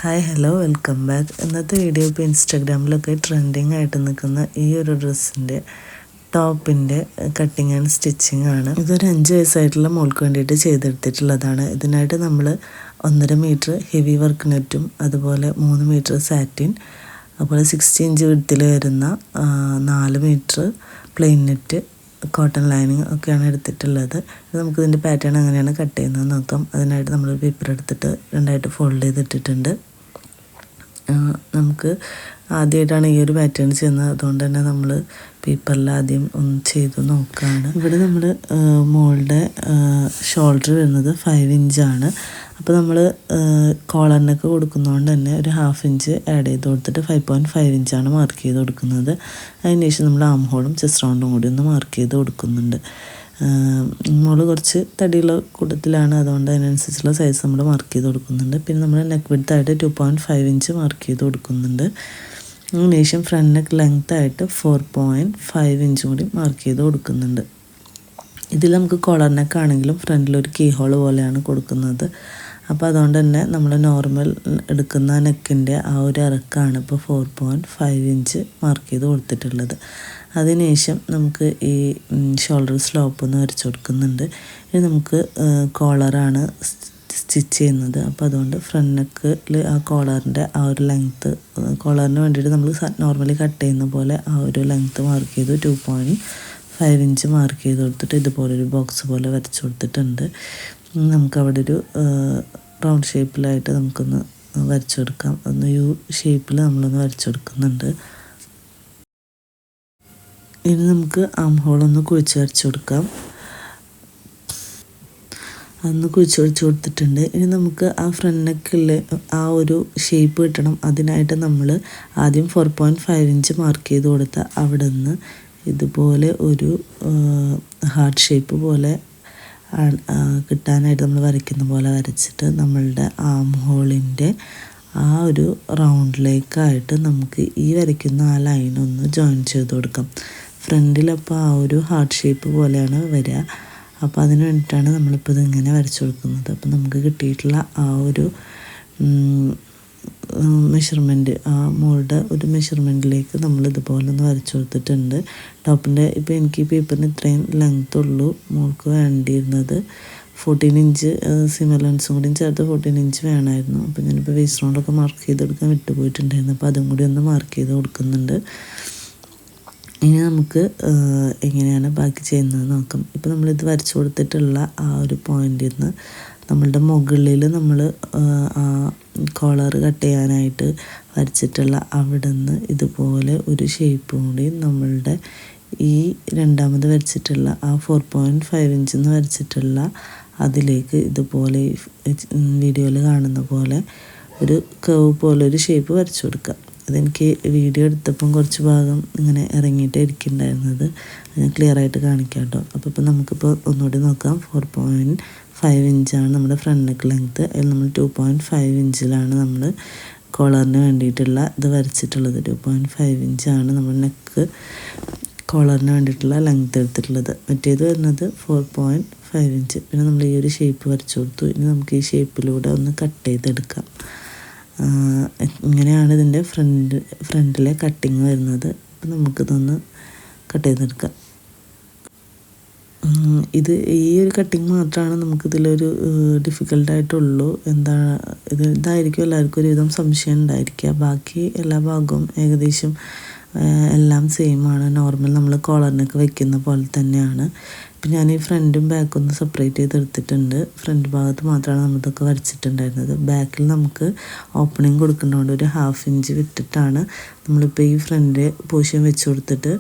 Hi hello welcome back. ഇന്നത്തെ video ഇപ്പോൾ ഇൻസ്റ്റാഗ്രാമിലൊക്കെ trending ആയിട്ട് നിൽക്കുന്ന ഈ ഒരു ഡ്രസ്സിൻ്റെ ടോപ്പിൻ്റെ കട്ടിങ് ആൻഡ് സ്റ്റിച്ചിങ് ആണ്. ഇതൊരു 5 വയസ്സായിട്ടുള്ള മോൾക്ക് വേണ്ടിയിട്ട് ചെയ്തെടുത്തിട്ടുള്ളതാണ്. ഇതിനായിട്ട് നമ്മൾ 1.5 മീറ്റർ ഹെവി വർക്ക് നെറ്റും അതുപോലെ 3 മീറ്റർ സാറ്റിൻ, അതുപോലെ 60 ഇഞ്ച് വിഡ്ത്തിൽ വരുന്ന 4 metre plain net, cotton lining ഒക്കെയാണ് എടുത്തിട്ടുള്ളത്. നമുക്കിതിൻ്റെ പാറ്റേൺ എങ്ങനെയാണ് കട്ട് ചെയ്യുന്നത് നോക്കാം. അതിനായിട്ട് നമ്മൾ പേപ്പർ എടുത്തിട്ട് രണ്ടായിട്ട് ഫോൾഡ് ചെയ്തിട്ടിട്ടുണ്ട്. നമുക്ക് ആദ്യമായിട്ടാണ് ഈ ഒരു പാറ്റേൺ ചെയ്യുന്നത്, അതുകൊണ്ട് തന്നെ നമ്മൾ പേപ്പറിൽ ആദ്യം ഒന്ന് ചെയ്ത് നോക്കുകയാണ്. ഇവിടെ നമ്മൾ മോളുടെ ഷോൾഡർ വരുന്നത് 5 ഇഞ്ചാണ്. അപ്പോൾ നമ്മൾ കോളറിനൊക്കെ കൊടുക്കുന്നതുകൊണ്ട് തന്നെ ഒരു 1/2 ഇഞ്ച് ആഡ് ചെയ്ത് കൊടുത്തിട്ട് 5.5 ഇഞ്ചാണ് മാർക്ക് ചെയ്ത് കൊടുക്കുന്നത്. അതിനുശേഷം നമ്മൾ ആം ഹോളും ചെസ്റ്റ് റൗണ്ടും കൂടി ഒന്ന് മാർക്ക് ചെയ്ത് കൊടുക്കുന്നുണ്ട്. മോള് കുറച്ച് തടിയുള്ള കൂട്ടത്തിലാണ്, അതുകൊണ്ട് അതിനനുസരിച്ചുള്ള സൈസ് നമ്മൾ മാർക്ക് ചെയ്ത് കൊടുക്കുന്നുണ്ട്. പിന്നെ നമ്മൾ നെക്ക് വിഡ്ത്തായിട്ട് 2.5 ഇഞ്ച് മാർക്ക് ചെയ്ത് കൊടുക്കുന്നുണ്ട്. അതിനുശേഷം ഫ്രണ്ട് നെക്ക് ലെങ്ത് ആയിട്ട് 4.5 ഇഞ്ചും കൂടി മാർക്ക് ചെയ്ത് കൊടുക്കുന്നുണ്ട്. ഇതിൽ നമുക്ക് കോളർ നെക്ക് ആണെങ്കിലും ഫ്രണ്ടിലൊരു കീ ഹോൾ പോലെയാണ് കൊടുക്കുന്നത്. അപ്പോൾ അതുകൊണ്ട് തന്നെ നമ്മൾ നോർമൽ എടുക്കുന്ന നെക്കിൻ്റെ ആ ഒരു ഇറക്കമാണ് ഇപ്പോൾ 4.5 ഇഞ്ച് മാർക്ക് ചെയ്ത് കൊടുത്തിട്ടുള്ളത്. അതിനുശേഷം നമുക്ക് ഈ ഷോൾഡർ സ്ലോപ്പ് ഒന്ന് വരച്ച് കൊടുക്കുന്നുണ്ട്. ഇനി നമുക്ക് കോളറാണ് സ്റ്റിച്ച് ചെയ്യുന്നത്. അപ്പോൾ അതുകൊണ്ട് ഫ്രണ്ട് നെക്കിൽ ആ കോളറിൻ്റെ ആ ഒരു ലെങ്ത്ത്, കോളറിന് വേണ്ടിയിട്ട് നമ്മൾ നോർമലി കട്ട് ചെയ്യുന്ന പോലെ ആ ഒരു ലെങ്ത്ത് മാർക്ക് ചെയ്ത് 2.5 ഇഞ്ച് മാർക്ക് ചെയ്ത് കൊടുത്തിട്ട് ഇതുപോലൊരു ബോക്സ് പോലെ വരച്ച് കൊടുത്തിട്ടുണ്ട്. നമുക്കവിടെ ഒരു റൗണ്ട് ഷേപ്പിലായിട്ട് നമുക്കൊന്ന് വരച്ചു കൊടുക്കാം. ഒന്ന് യു ഷേപ്പിൽ നമ്മളൊന്ന് വരച്ചു കൊടുക്കുന്നുണ്ട്. ഇനി നമുക്ക് ആം ഹോളൊന്ന് കുഴിച്ച് വരച്ച് കൊടുക്കാം. അതൊന്ന് കുഴിച്ച് വരച്ച് കൊടുത്തിട്ടുണ്ട്. ഇനി നമുക്ക് ആ ഫ്രണ്ട് നെക്കിൽ ആ ഒരു ഷേപ്പ് കിട്ടണം. അതിനായിട്ട് നമ്മൾ ആദ്യം 4.5 ഇഞ്ച് മാർക്ക് ചെയ്ത് കൊടുത്ത അവിടെ നിന്ന് ഇതുപോലെ ഒരു ഹാർട്ട് ഷേപ്പ് പോലെ കിട്ടാനായിട്ട് നമ്മൾ വരയ്ക്കുന്ന പോലെ വരച്ചിട്ട് നമ്മളുടെ ആം ഹോളിൻ്റെ ആ ഒരു റൗണ്ടിലേക്കായിട്ട് നമുക്ക് ഈ വരയ്ക്കുന്ന ആ ലൈനൊന്ന് ജോയിൻ ചെയ്ത് കൊടുക്കാം. ഫ്രണ്ടിലപ്പോൾ ആ ഒരു ഹാർട്ട് ഷേപ്പ് പോലെയാണ് വരിക. അപ്പോൾ അതിന് വേണ്ടിയിട്ടാണ് നമ്മളിപ്പോൾ ഇതിങ്ങനെ വരച്ചു കൊടുക്കുന്നത്. അപ്പോൾ നമുക്ക് കിട്ടിയിട്ടുള്ള ആ ഒരു മെഷർമെൻറ്റ്, ആ മോളുടെ ഒരു മെഷർമെൻറ്റിലേക്ക് നമ്മൾ ഇതുപോലെ ഒന്ന് വരച്ചു കൊടുത്തിട്ടുണ്ട്. ടോപ്പിൻ്റെ ഇപ്പോൾ എനിക്ക് ഈ പേപ്പറിന് ഇത്രയും ലെങ്ത് ഉള്ളൂ. മോൾക്ക് വേണ്ടിയിരുന്നത് 14 ഇഞ്ച് സിം അലവൻസും കൂടി ചേർത്ത് 14 ഇഞ്ച് വേണമായിരുന്നു. അപ്പോൾ ഞാനിപ്പോൾ വേസ്റ്റ് റൗണ്ടൊക്കെ മാർക്ക് ചെയ്തെടുക്കാൻ വിട്ടുപോയിട്ടുണ്ടായിരുന്നു. അപ്പോൾ അതും കൂടി ഒന്ന് മാർക്ക് ചെയ്ത് കൊടുക്കുന്നുണ്ട്. ഇനി നമുക്ക് എങ്ങനെയാണ് ബാക്കി ചെയ്യുന്നത് നോക്കാം. ഇപ്പോൾ നമ്മളിത് വരച്ചു കൊടുത്തിട്ടുള്ള ആ ഒരു പോയിന്റിൽ നിന്ന് നമ്മളുടെ മുകളിൽ നമ്മൾ ആ കോളർ കട്ട് ചെയ്യാനായിട്ട് വരച്ചിട്ടുള്ള അവിടെ നിന്ന് ഇതുപോലെ ഒരു ഷേപ്പ് കൂടി നമ്മളുടെ ഈ രണ്ടാമത് വരച്ചിട്ടുള്ള ആ 4.5 ഇഞ്ചെന്ന് വരച്ചിട്ടുള്ള അതിലേക്ക് ഇതുപോലെ വീഡിയോയിൽ കാണുന്ന പോലെ ഒരു കർവ് പോലെ ഒരു ഷേപ്പ് വരച്ചു കൊടുക്കുക. അതെനിക്ക് വീഡിയോ എടുത്തപ്പം കുറച്ച് ഭാഗം ഇങ്ങനെ ഇറങ്ങിയിട്ട് ഇരിക്കുന്നുണ്ടായിരുന്നത്, ഞാൻ ക്ലിയർ ആയിട്ട് കാണിക്കാം കേട്ടോ. അപ്പോൾ ഇപ്പോൾ നമുക്കിപ്പോൾ ഒന്നുകൂടി നോക്കാം. 4.5 ഇഞ്ചാണ് നമ്മുടെ ഫ്രണ്ട് നെക്ക് ലെങ്ത്ത്. അതിൽ നമ്മൾ 2.5 ഇഞ്ചിലാണ് നമ്മൾ കോളറിന് വേണ്ടിയിട്ടുള്ള ഇത് വരച്ചിട്ടുള്ളത്. 2.5 ഇഞ്ചാണ് നമ്മൾ നെക്ക് കോളറിന് വേണ്ടിയിട്ടുള്ള ലെങ്ത്ത് എടുത്തിട്ടുള്ളത്. മറ്റേത് വരുന്നത് 4.5 ഇഞ്ച്. പിന്നെ നമ്മൾ ഈ ഒരു ഷേപ്പ് വരച്ചു കൊടുത്തു. ഇനി നമുക്ക് ഈ ഷേപ്പിലൂടെ ഒന്ന് കട്ട് ചെയ്തെടുക്കാം. ഇങ്ങനെയാണ് ഇതിൻ്റെ ഫ്രണ്ടിലെ കട്ടിങ് വരുന്നത്. അപ്പം നമുക്കിതൊന്ന് കട്ട് ചെയ്തെടുക്കാം. ഇത് ഈ ഒരു കട്ടിങ് മാത്രമാണ് നമുക്കിതിലൊരു ഡിഫിക്കൽട്ടായിട്ടുള്ളൂ. ഇതായിരിക്കും എല്ലാവർക്കും ഒരുവിധം സംശയം ഉണ്ടായിരിക്കുക. ബാക്കി എല്ലാ ഭാഗവും ഏകദേശം എല്ലാം സെയിമാണ്. നോർമൽ നമ്മൾ കോളറിനൊക്കെ വെക്കുന്ന പോലെ തന്നെയാണ്. ഇപ്പം ഞാൻ ഈ ഫ്രണ്ടും ബാക്കും ഒന്ന് സെപ്പറേറ്റ് ചെയ്തെടുത്തിട്ടുണ്ട്. ഫ്രണ്ട് ഭാഗത്ത് മാത്രമാണ് നമ്മളിതൊക്കെ വരച്ചിട്ടുണ്ടായിരുന്നത്. ബാക്കിൽ നമുക്ക് ഓപ്പണിങ് കൊടുക്കുന്നതുകൊണ്ട് ഒരു 1/2 ഇഞ്ച് വിട്ടിട്ടാണ് നമ്മളിപ്പോൾ ഈ ഫ്രണ്ട് പോർഷൻ വെച്ച് കൊടുത്തിട്ട്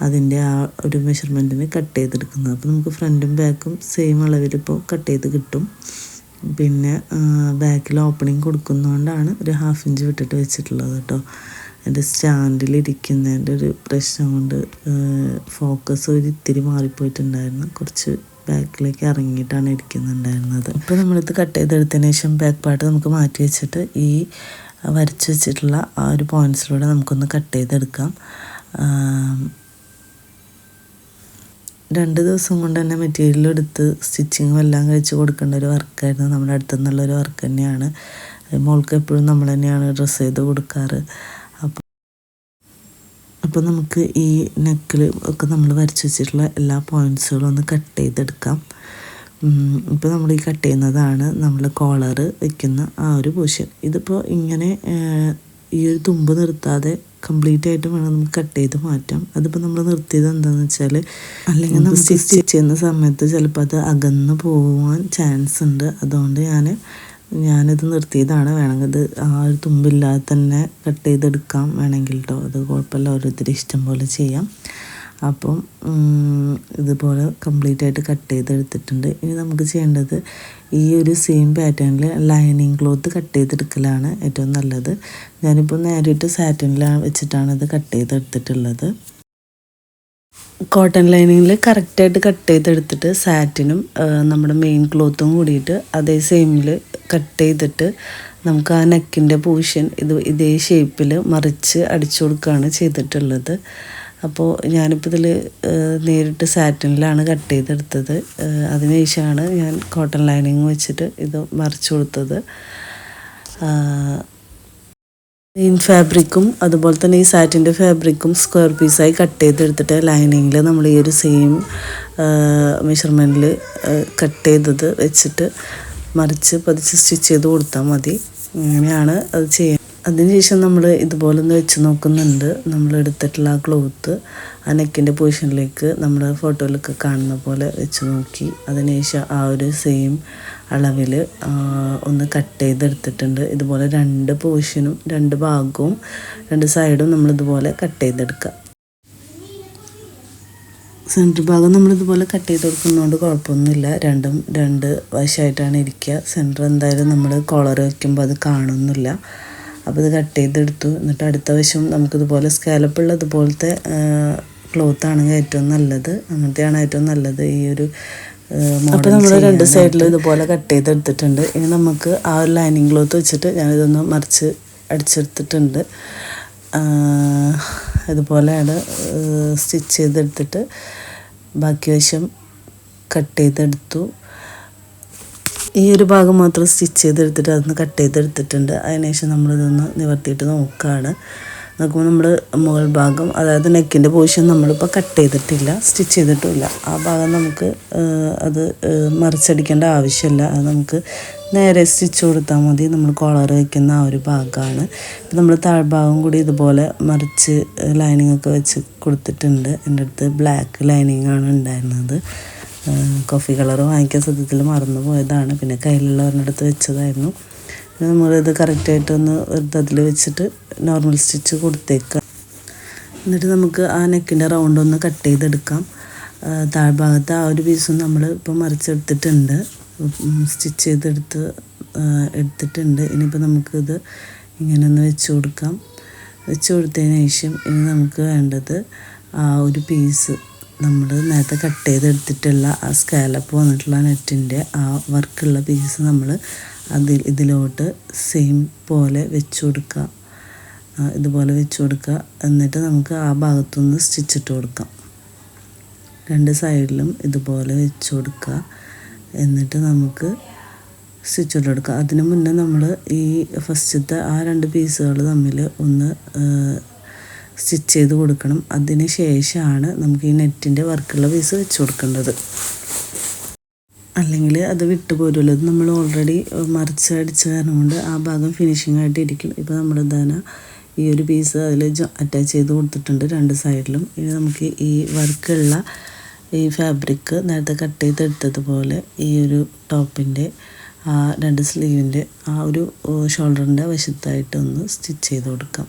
അതിൻ്റെ ആ ഒരു മെഷർമെൻറ്റിന് കട്ട് ചെയ്തെടുക്കുന്നത്. അപ്പോൾ നമുക്ക് ഫ്രണ്ടും ബാക്കും സെയിം അളവിൽ ഇപ്പോൾ കട്ട് ചെയ്ത് കിട്ടും. പിന്നെ ബാക്കിൽ ഓപ്പണിങ് കൊടുക്കുന്നതുകൊണ്ടാണ് ഒരു 1/2 ഇഞ്ച് വിട്ടിട്ട് വെച്ചിട്ടുള്ളത് കേട്ടോ. എൻ്റെ സ്റ്റാൻഡിലിരിക്കുന്നതിൻ്റെ ഒരു പ്രശ്നം കൊണ്ട് ഫോക്കസ് ഒരു ഇത്തിരി മാറിപ്പോയിട്ടുണ്ടായിരുന്നു. കുറച്ച് ബാക്കിലേക്ക് ഇറങ്ങിയിട്ടാണ് ഇരിക്കുന്നുണ്ടായിരുന്നത്. ഇപ്പോൾ നമ്മളിത് കട്ട് ചെയ്തെടുത്തതിന് ശേഷം ബാക്ക് പാർട്ട് നമുക്ക് മാറ്റി വെച്ചിട്ട് ഈ വരച്ച് വെച്ചിട്ടുള്ള ആ ഒരു പോയിൻറ്റ്സിലൂടെ നമുക്കൊന്ന് കട്ട് ചെയ്തെടുക്കാം. 2 ദിവസം കൊണ്ട് തന്നെ മെറ്റീരിയൽ എടുത്ത് സ്റ്റിച്ചിങ്ങും എല്ലാം കഴിച്ച് കൊടുക്കേണ്ട ഒരു വർക്കായിരുന്നു. നമ്മുടെ അടുത്തു നിന്നുള്ളൊരു വർക്ക് തന്നെയാണ്. മോൾക്ക് എപ്പോഴും നമ്മൾ തന്നെയാണ് ഡ്രസ്സ് ചെയ്ത് കൊടുക്കാറ്. അപ്പോൾ നമുക്ക് ഈ നെക്കിൽ ഒക്കെ നമ്മൾ വരച്ച് വെച്ചിട്ടുള്ള എല്ലാ പോയിൻറ്റ്സുകളും ഒന്ന് കട്ട് ചെയ്തെടുക്കാം. ഇപ്പോൾ നമ്മൾ ഈ കട്ട് ചെയ്യുന്നതാണ് നമ്മൾ കോളർ വയ്ക്കുന്ന ആ ഒരു പോർഷൻ. ഇതിപ്പോൾ ഇങ്ങനെ ഈ ഒരു തുമ്പ് നിർത്താതെ കംപ്ലീറ്റ് ആയിട്ട് വേണം നമുക്ക് കട്ട് ചെയ്ത് മാറ്റാം. അതിപ്പോൾ നമ്മൾ നിർത്തിയത് എന്താണെന്ന് വെച്ചാൽ അല്ലെങ്കിൽ നമുക്ക് സ്റ്റിച്ച് ചെയ്യുന്ന സമയത്ത് ചിലപ്പോൾ അത് അകന്ന് പോകാൻ ചാൻസ് ഉണ്ട്. അതുകൊണ്ട് ഞാനിത് നിർത്തിയതാണ്. വേണമെങ്കിൽ ഇത് ആ ഒരു തുമ്പില്ലാതെ തന്നെ കട്ട് ചെയ്തെടുക്കാം വേണമെങ്കിൽ കേട്ടോ. അത് കുഴപ്പമില്ല, ഓരോരുത്തരും ഇഷ്ടം പോലെ ചെയ്യാം. അപ്പം ഇതുപോലെ കംപ്ലീറ്റ് ആയിട്ട് കട്ട് ചെയ്തെടുത്തിട്ടുണ്ട്. ഇനി നമുക്ക് ചെയ്യേണ്ടത് ഈ ഒരു സെയിം പാറ്റേണിൽ ലൈനിങ് ക്ലോത്ത് കട്ട് ചെയ്തെടുക്കലാണ് ഏറ്റവും നല്ലത്. ഞാനിപ്പോൾ നേരിട്ട് സാറ്റിനിലാണ് വെച്ചിട്ടാണ് ഇത് കട്ട് ചെയ്തെടുത്തിട്ടുള്ളത്. കോട്ടൺ ലൈനിങ്ങിൽ കറക്റ്റായിട്ട് കട്ട് ചെയ്തെടുത്തിട്ട് സാറ്റിനും നമ്മുടെ മെയിൻ ക്ലോത്തും കൂടിയിട്ട് അതേ സെയിമിൽ കട്ട് ചെയ്തിട്ട് നമുക്ക് ആ നെക്കിൻ്റെ പോർഷൻ ഇതേ ഷേപ്പിൽ മറിച്ച് അടിച്ചു കൊടുക്കുകയാണ് ചെയ്തിട്ടുള്ളത്. അപ്പോൾ ഞാനിപ്പോൾ ഇതിൽ നേരിട്ട് സാറ്റിനിലാണ് കട്ട് ചെയ്തെടുത്തത്. അതിനുശേഷമാണ് ഞാൻ കോട്ടൺ ലൈനിങ് വെച്ചിട്ട് ഇത് മറിച്ച് കൊടുത്തത്. മെയിൻ ഫാബ്രിക്കും അതുപോലെ തന്നെ ഈ സാറ്റിൻ്റെ ഫാബ്രിക്കും സ്ക്വയർ പീസായി കട്ട് ചെയ്തെടുത്തിട്ട് ലൈനിങ്ങിൽ നമ്മൾ ഈ ഒരു സെയിം മെഷർമെൻറ്റിൽ കട്ട് ചെയ്തത് വെച്ചിട്ട് മറിച്ച് പതിച്ച് സ്റ്റിച്ച് ചെയ്ത് കൊടുത്താൽ മതി. അങ്ങനെയാണ് അത് ചെയ്യുക. അതിനുശേഷം നമ്മൾ ഇതുപോലെ ഒന്ന് വെച്ച് നോക്കുന്നുണ്ട്. നമ്മൾ എടുത്തിട്ടുള്ള ആ ക്ലോത്ത് ആ നെക്കിൻ്റെ പൊസിഷനിലേക്ക് നമ്മൾ ഫോട്ടോയിലൊക്കെ കാണുന്ന പോലെ വെച്ച് നോക്കി. അതിനുശേഷം ആ ഒരു സെയിം അളവിൽ ഒന്ന് കട്ട് ചെയ്തെടുത്തിട്ടുണ്ട്. ഇതുപോലെ രണ്ട് പോർഷനും രണ്ട് ഭാഗവും രണ്ട് സൈഡും നമ്മളിതുപോലെ കട്ട് ചെയ്തെടുക്കുക. സെൻറ്റർ ഭാഗം നമ്മളിതുപോലെ കട്ട് ചെയ്ത് കൊടുക്കുന്നതുകൊണ്ട് കുഴപ്പമൊന്നുമില്ല. രണ്ടും രണ്ട് വശമായിട്ടാണ് ഇരിക്കുക. സെൻറ്റർ എന്തായാലും നമ്മൾ കോളർ വയ്ക്കുമ്പോൾ അത് കാണുന്നില്ല. അപ്പോൾ ഇത് കട്ട് ചെയ്തെടുത്തു. എന്നിട്ട് അടുത്ത വശം നമുക്കിതുപോലെ സ്കാലപ്പുള്ള ഇതുപോലത്തെ ക്ലോത്ത് ആണെങ്കിൽ ഏറ്റവും നല്ലത്. അങ്ങനത്തെയാണ് ഏറ്റവും നല്ലത് ഈ ഒരു. അപ്പോൾ നമ്മൾ രണ്ട് സൈഡിൽ ഇതുപോലെ കട്ട് ചെയ്തെടുത്തിട്ടുണ്ട്. ഇനി നമുക്ക് ആ ഒരു ലൈനിങ് ക്ലോത്ത് വെച്ചിട്ട് ഞാനിതൊന്ന് മറിച്ച് അടിച്ചെടുത്തിട്ടുണ്ട്. ഇതുപോലെയാണ് സ്റ്റിച്ച് ചെയ്തെടുത്തിട്ട് ബാക്കി വശം കട്ട് ചെയ്തെടുത്തു. ഈ ഒരു ഭാഗം മാത്രം സ്റ്റിച്ച് ചെയ്തെടുത്തിട്ട് അതൊന്ന് കട്ട് ചെയ്തെടുത്തിട്ടുണ്ട്. അതിനുശേഷം നമ്മളിതൊന്ന് നിവർത്തിയിട്ട് നോക്കുകയാണ്. നോക്കുമ്പോൾ നമ്മൾ മുകൾ ഭാഗം, അതായത് നെക്കിൻ്റെ പോർഷൻ നമ്മളിപ്പോൾ കട്ട് ചെയ്തിട്ടില്ല, സ്റ്റിച്ച് ചെയ്തിട്ടുമില്ല. ആ ഭാഗം നമുക്ക് അത് മറിച്ചടിക്കേണ്ട ആവശ്യമില്ല. അത് നമുക്ക് നേരെ സ്റ്റിച്ച് കൊടുത്താൽ മതി. നമ്മൾ കോളർ വയ്ക്കുന്ന ആ ഒരു ഭാഗമാണ്. ഇപ്പം നമ്മൾ താഴ്ഭാഗം കൂടി ഇതുപോലെ മറിച്ച് ലൈനിങ് ഒക്കെ വെച്ച് കൊടുത്തിട്ടുണ്ട്. എൻ്റെ അടുത്ത് ബ്ലാക്ക് ലൈനിങ് ആണ് ഉണ്ടായിരുന്നത്. കോഫി കളർ വാങ്ങിക്കാൻ സത്യത്തിൽ മറന്നു പോയതാണ്. പിന്നെ കയ്യിലുള്ളവരുടെ വെച്ചതായിരുന്നു. നമ്മളിത് കറക്റ്റായിട്ടൊന്ന് അതിൽ വെച്ചിട്ട് നോർമൽ സ്റ്റിച്ച് കൊടുത്തേക്കാം. എന്നിട്ട് നമുക്ക് ആ നെക്കിൻ്റെ റൗണ്ട് ഒന്ന് കട്ട് ചെയ്തെടുക്കാം. താഴ്ഭാഗത്ത് ആ ഒരു പീസും നമ്മൾ ഇപ്പോൾ മറിച്ചെടുത്തിട്ടുണ്ട്, സ്റ്റിച്ച് എടുത്തിട്ടുണ്ട്. ഇനിയിപ്പോൾ നമുക്കിത് ഇങ്ങനെ ഒന്ന് വെച്ച് കൊടുക്കാം. വെച്ച് കൊടുത്തതിന് ശേഷം ഇനി നമുക്ക് വേണ്ടത് ആ ഒരു പീസ് നമ്മൾ നേരത്തെ കട്ട് ചെയ്തെടുത്തിട്ടുള്ള ആ സ്കാലപ്പ് വന്നിട്ടുള്ള നെറ്റിൻ്റെ ആ വർക്കുള്ള പീസ് നമ്മൾ ഇതിലോട്ട് സെയിം പോലെ വെച്ച് കൊടുക്കുക. ഇതുപോലെ വെച്ച് കൊടുക്കുക. എന്നിട്ട് നമുക്ക് ആ ഭാഗത്തുനിന്ന് സ്റ്റിച്ചിട്ട് കൊടുക്കാം. രണ്ട് സൈഡിലും ഇതുപോലെ വെച്ച് കൊടുക്കുക. എന്നിട്ട് നമുക്ക് സ്റ്റിച്ചിട്ട് കൊടുക്കുക. അതിന് മുന്നേ നമ്മൾ ഈ ഫസ്റ്റത്തെ ആ രണ്ട് പീസുകൾ തമ്മിൽ ഒന്ന് സ്റ്റിച്ച് ചെയ്ത് കൊടുക്കണം. അതിന് ശേഷമാണ് നമുക്ക് ഈ നെറ്റിൻ്റെ വർക്കുള്ള പീസ് വെച്ച് കൊടുക്കേണ്ടത്. അല്ലെങ്കിൽ അത് വിട്ടുപോരുമല്ലോ. അത് നമ്മൾ ഓൾറെഡി മറിച്ചടിച്ച കാരണം കൊണ്ട് ആ ഭാഗം ഫിനിഷിംഗ് ആയിട്ട് ഇരിക്കും. ഇപ്പോൾ നമ്മൾ എന്താണ് ഈ ഒരു പീസ് അതിൽ അറ്റാച്ച് ചെയ്ത് കൊടുത്തിട്ടുണ്ട് രണ്ട് സൈഡിലും. ഇനി നമുക്ക് ഈ വർക്കുള്ള ഈ ഫാബ്രിക് നേരത്തെ കട്ട് ചെയ്തെടുത്തതുപോലെ ഈ ഒരു ടോപ്പിൻ്റെ ആ രണ്ട് സ്ലീവിൻ്റെ ആ ഒരു ഷോൾഡറിൻ്റെ വശത്തായിട്ടൊന്ന് സ്റ്റിച്ച് ചെയ്ത് കൊടുക്കാം.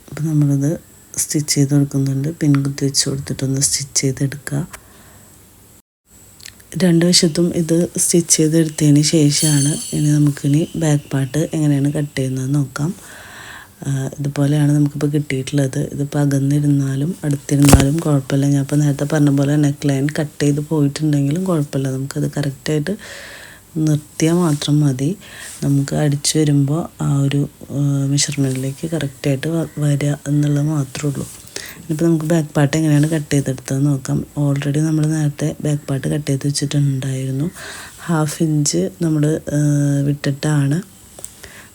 അപ്പോൾ നമ്മളിത് സ്റ്റിച്ച് ചെയ്ത് കൊടുക്കുന്നുണ്ട്. പിൻകുത്തി വെച്ച് കൊടുത്തിട്ടൊന്ന് സ്റ്റിച്ച് ചെയ്തെടുക്കുക. രണ്ട് വശത്തും ഇത് സ്റ്റിച്ച് ചെയ്തെടുത്തതിന് ശേഷമാണ് ഇനി നമുക്കിനി ബാക്ക് പാർട്ട് എങ്ങനെയാണ് കട്ട് ചെയ്യുന്നത് നോക്കാം. ഇതുപോലെയാണ് നമുക്കിപ്പോൾ കിട്ടിയിട്ടുള്ളത്. ഇതിപ്പോൾ അകന്നിരുന്നാലും അടുത്തിരുന്നാലും കുഴപ്പമില്ല. ഞാൻ ഇപ്പോൾ നേരത്തെ പറഞ്ഞ പോലെ നെക്ക് ലൈൻ കട്ട് ചെയ്ത് പോയിട്ടുണ്ടെങ്കിലും കുഴപ്പമില്ല. നമുക്കത് കറക്റ്റായിട്ട് നിർത്തിയാൽ മാത്രം മതി. നമുക്ക് അടിച്ചു വരുമ്പോൾ ആ ഒരു മെഷർമെൻറ്റിലേക്ക് കറക്റ്റായിട്ട് വരിക എന്നുള്ളത് മാത്രമേ ഉള്ളൂ. ഇനിയിപ്പോൾ നമുക്ക് ബാക്ക് പാർട്ട് എങ്ങനെയാണ് കട്ട് ചെയ്തെടുത്തത് നോക്കാം. ഓൾറെഡി നമ്മൾ നേരത്തെ ബാക്ക് പാർട്ട് കട്ട് ചെയ്ത് വെച്ചിട്ടുണ്ടായിരുന്നു. 1/2 ഇഞ്ച് നമ്മൾ വിട്ടിട്ടാണ്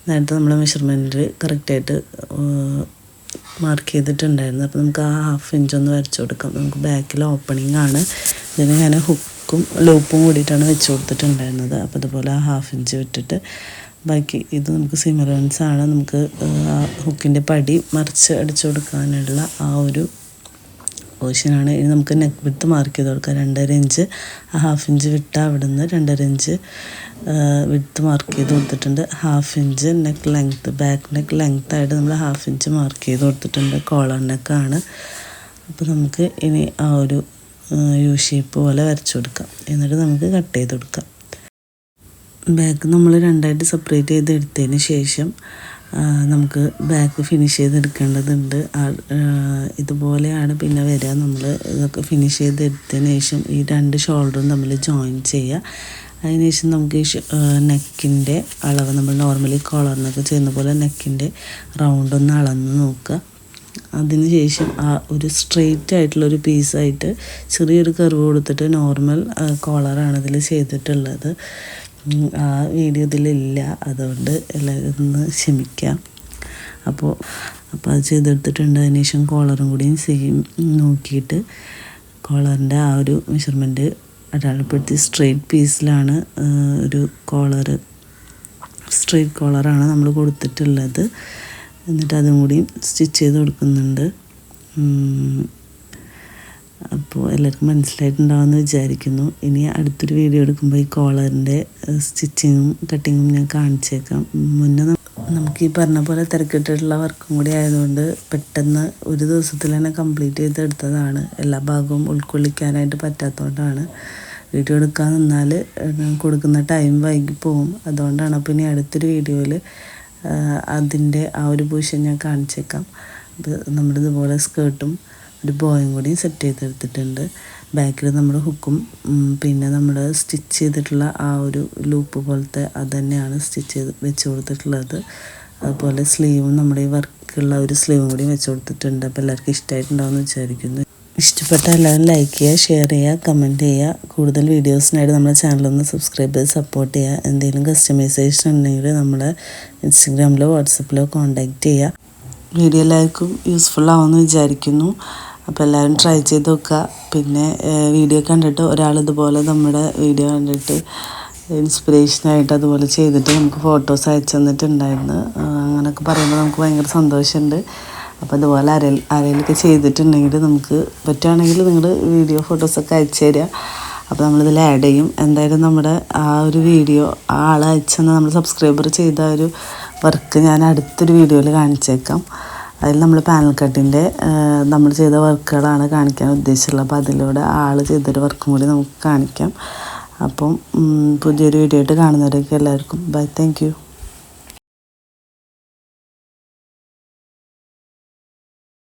നേരത്തെ നമ്മൾ മെഷർമെൻറ്റ് കറക്റ്റായിട്ട് മാർക്ക് ചെയ്തിട്ടുണ്ടായിരുന്നു. അപ്പോൾ നമുക്ക് ആ 1/2 ഇഞ്ച് ഒന്ന് വരച്ചു കൊടുക്കാം. നമുക്ക് ബാക്കിൽ ഓപ്പണിംഗ് ആണ്. ഇതിന് ഞാൻ ഹുക്കും ലൂപ്പും കൂടിയിട്ടാണ് വെച്ച് കൊടുത്തിട്ടുണ്ടായിരുന്നത്. അപ്പോൾ അതുപോലെ ആ 1/2 ഇഞ്ച് വിട്ടിട്ട് ബാക്കി ഇത് നമുക്ക് സിമറൻസ് ആണ്. നമുക്ക് ആ ഹുക്കിൻ്റെ പടി മറിച്ച് അടിച്ചു കൊടുക്കാനുള്ള ആ ഒരു പോർഷനാണ്. ഇനി നമുക്ക് നെക്ക് വിട്ട് മാർക്ക് ചെയ്ത് കൊടുക്കാം. 2.5 ഇഞ്ച് ആ 1/2 ഇഞ്ച് വിട്ട് അവിടെ നിന്ന് 2.5 ഇഞ്ച് വിട്ട് മാർക്ക് ചെയ്ത് കൊടുത്തിട്ടുണ്ട്. 1/2 inch neck length, back neck ലെങ്ത്തായിട്ട് നമ്മൾ 1/2 ഇഞ്ച് മാർക്ക് ചെയ്ത് കൊടുത്തിട്ടുണ്ട്. കോളർ നെക്കാണ്. അപ്പോൾ നമുക്ക് ഇനി ആ ഒരു യു ഷേപ്പ് പോലെ വരച്ചു കൊടുക്കാം. എന്നിട്ട് നമുക്ക് കട്ട് ചെയ്ത് കൊടുക്കാം. ബാക്ക് നമ്മൾ 2ആയിട്ട് സെപ്പറേറ്റ് ചെയ്ത് എടുത്തതിന് ശേഷം നമുക്ക് ബാക്ക് ഫിനിഷ് ചെയ്തെടുക്കേണ്ടതുണ്ട്. ഇതുപോലെയാണ് പിന്നെ വരിക. നമ്മൾ ഇതൊക്കെ ഫിനിഷ് ചെയ്തെടുത്തതിന് ശേഷം ഈ 2 ഷോൾഡറും തമ്മിൽ ജോയിൻ ചെയ്യുക. അതിനുശേഷം നമുക്ക് ഈ നെക്കിൻ്റെ അളവ് നമ്മൾ നോർമലി കോളറിനൊക്കെ ചെയ്യുന്ന പോലെ നെക്കിൻ്റെ റൗണ്ട് ഒന്ന് അളന്ന് നോക്കുക. അതിന് ശേഷം ആ ഒരു സ്ട്രെയിറ്റ് ആയിട്ടുള്ളൊരു പീസായിട്ട് ചെറിയൊരു കർവ് കൊടുത്തിട്ട് നോർമൽ കോളറാണ് ഇതിൽ ചെയ്തിട്ടുള്ളത്. ആ വീഡിയോ ഇതിലില്ല, അതുകൊണ്ട് എല്ലാവരും ഒന്ന് ക്ഷമിക്കാം. അപ്പോൾ അത് ചെയ്തെടുത്തിട്ടുണ്ട്. അതിന് ശേഷം കോളറും കൂടിയും സെയിം നോക്കിയിട്ട് കോളറിൻ്റെ ആ ഒരു മെഷർമെൻറ്റ് അടയാളപ്പെടുത്തി സ്ട്രെയിറ്റ് പീസിലാണ് ഒരു കോളറ്, സ്ട്രെയിറ്റ് കോളറാണ് നമ്മൾ കൊടുത്തിട്ടുള്ളത്. എന്നിട്ട് അതും കൂടി സ്റ്റിച്ച് ചെയ്ത് കൊടുക്കുന്നുണ്ട്. അപ്പോൾ എല്ലാവർക്കും മനസ്സിലായിട്ടുണ്ടാവുമെന്ന് വിചാരിക്കുന്നു. ഇനി അടുത്തൊരു വീഡിയോ എടുക്കുമ്പോൾ ഈ കോളറിൻ്റെ സ്റ്റിച്ചിങ്ങും കട്ടിങ്ങും ഞാൻ കാണിച്ചേക്കാം. മുന്നേ നമുക്ക് ഈ പറഞ്ഞ പോലെ തിരക്കിട്ടിട്ടുള്ള വർക്കും കൂടി ആയതുകൊണ്ട് പെട്ടെന്ന് ഒരു ദിവസത്തിൽ തന്നെ കംപ്ലീറ്റ് ചെയ്തെടുത്തതാണ്. എല്ലാ ഭാഗവും ഉൾക്കൊള്ളിക്കാനായിട്ട് പറ്റാത്തതുകൊണ്ടാണ്. വീഡിയോ എടുക്കാൻ നിന്നാൽ കൊടുക്കുന്ന ടൈം വൈകി പോകും. അതുകൊണ്ടാണ്. അപ്പോൾ ഇനി അടുത്തൊരു വീഡിയോയിൽ അതിൻ്റെ ആ ഒരു പൊസിഷൻ ഞാൻ കാണിച്ചേക്കാം. അപ്പോൾ നമ്മളിതുപോലെ സ്കേർട്ടും ഒരു ബോയും കൂടി സെറ്റ് ചെയ്തെടുത്തിട്ടുണ്ട്. ബാക്കിൽ നമ്മൾ ഹുക്കും പിന്നെ നമ്മൾ സ്റ്റിച്ച് ചെയ്തിട്ടുള്ള ആ ഒരു ലൂപ്പ് പോലത്തെ അത് തന്നെയാണ് സ്റ്റിച്ച് ചെയ്ത് വെച്ച് കൊടുത്തിട്ടുള്ളത്. അതുപോലെ സ്ലീവും നമ്മുടെ ഈ വർക്കുള്ള ഒരു സ്ലീവും കൂടി വെച്ച് കൊടുത്തിട്ടുണ്ട്. അപ്പോൾ എല്ലാവർക്കും ഇഷ്ടമായിട്ടുണ്ടാവുമെന്ന് വിചാരിക്കുന്നു. ഇഷ്ടപ്പെട്ട എല്ലാവരും ലൈക്ക് ചെയ്യുക, ഷെയർ ചെയ്യുക, കമൻറ്റ് ചെയ്യുക. കൂടുതൽ വീഡിയോസിനായിട്ട് നമ്മുടെ ചാനലൊന്ന് സബ്സ്ക്രൈബ് ചെയ്ത് സപ്പോർട്ട് ചെയ്യുക. എന്തെങ്കിലും കസ്റ്റമൈസേഷൻ ഉണ്ടെങ്കിൽ നമ്മളെ ഇൻസ്റ്റഗ്രാമിലോ വാട്സപ്പിലോ കോൺടാക്റ്റ് ചെയ്യുക. വീഡിയോ എല്ലാവർക്കും യൂസ്ഫുൾ ആവുമെന്ന് വിചാരിക്കുന്നു. അപ്പോൾ എല്ലാവരും ട്രൈ ചെയ്ത് നോക്കുക. പിന്നെ വീഡിയോ കണ്ടിട്ട് ഒരാൾ ഇതുപോലെ നമ്മുടെ വീഡിയോ കണ്ടിട്ട് ഇൻസ്പിറേഷനായിട്ട് അതുപോലെ ചെയ്തിട്ട് നമുക്ക് ഫോട്ടോസ് അയച്ചു തന്നിട്ടുണ്ടായിരുന്നു. അങ്ങനെയൊക്കെ പറയുമ്പോൾ നമുക്ക് ഭയങ്കര സന്തോഷമുണ്ട്. അപ്പോൾ അതുപോലെ ആരെങ്കിലുമൊക്കെ ചെയ്തിട്ടുണ്ടെങ്കിൽ നമുക്ക് പറ്റുകയാണെങ്കിൽ നിങ്ങൾ വീഡിയോ ഫോട്ടോസൊക്കെ അയച്ചു തരിക. അപ്പോൾ നമ്മളിതിൽ ആഡ് ചെയ്യും. എന്തായാലും നമ്മുടെ ആ ഒരു വീഡിയോ ആ ആൾ അയച്ചെന്ന് നമ്മൾ സബ്സ്ക്രൈബർ ചെയ്ത ഒരു വർക്ക് ഞാൻ അടുത്തൊരു വീഡിയോയിൽ കാണിച്ചേക്കാം. അതിൽ നമ്മൾ പാനൽ കട്ടിൻ്റെ നമ്മൾ ചെയ്ത വർക്കുകളാണ് കാണിക്കാൻ ഉദ്ദേശിച്ചുള്ളത്. അപ്പോൾ അതിലൂടെ ആൾ ചെയ്തൊരു വർക്കും കൂടി നമുക്ക് കാണിക്കാം. അപ്പം പുതിയൊരു വീഡിയോ ആയിട്ട് കാണുന്നവരൊക്കെ എല്ലാവർക്കും ബൈ. Thank you.